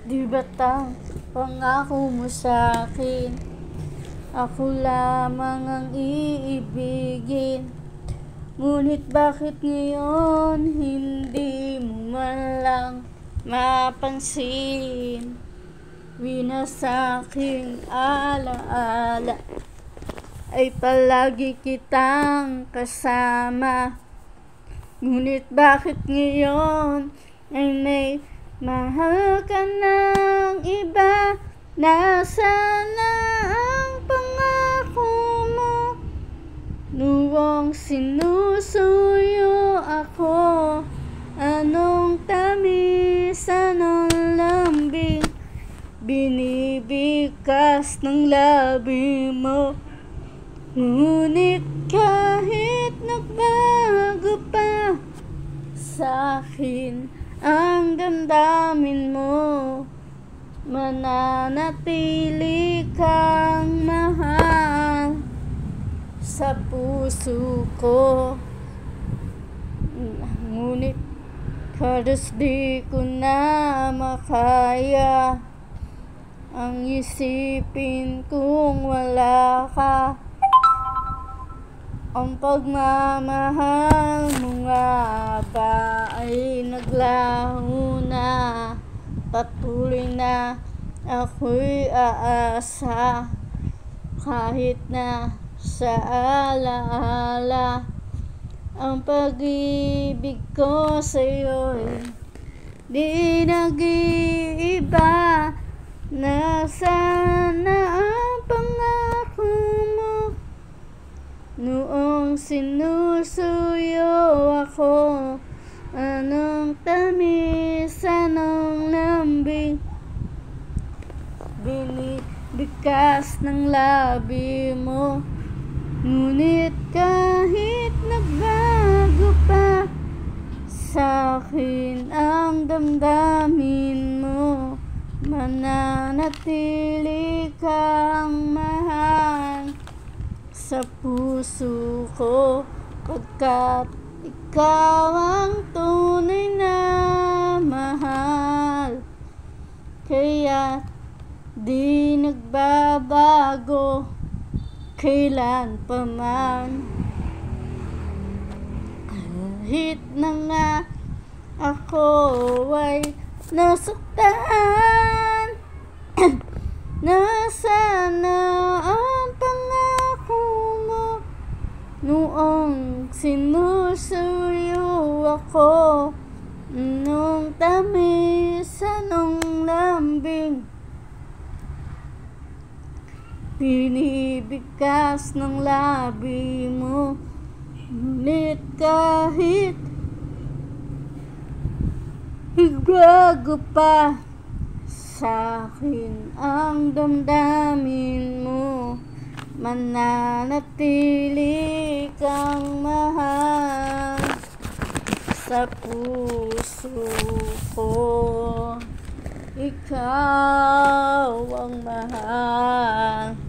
Di ba't ang pangako mo sa'kin, ako lamang ang iibigin? Ngunit bakit ngayon hindi mo man lang mapansin? Winasaking alaala ay palagi kitang kasama. Ngunit bakit ngayon ay may mahal ka ng iba? Nasaan na ang pangako mo? Noong sinusuyo ako, anong tamis, anong lambing binibigkas ng labi mo. Ngunit kahit nagbago pa sa'kin ang damdamin mo, mananatili kang mahal sa puso ko. Ngunit halos di ko na makaya ang isipin kung wala ka. Ang pagmamahal mo nga ba ay naglaho na? Patuloy na ako'y aasa, kahit na sa alaala ang pag-ibig ko sa'yo'y di nag-iiba. Nasaan na ang pangako mo? Noong sinusuyo ako, anong tamis, anong lambing binibigkas ng labi mo. Ngunit kahit nagbago pa sa'kin ang damdamin mo, mananatili kang mahal sa puso ko, pagkat ikaw ang tunay na mahal. Kaya di nagbabago kailan pa man. Kahit na nga ako ay nasaktan, nasaan na ang pangako mo? Noong sinusuyo ako, nung tamis, anong lambing binibigkas ng labi mo. Ngunit kahit bago pa sa'kin ang damdamin mo, mananatili kang mahal sa puso ko. Ikaw ang mahal.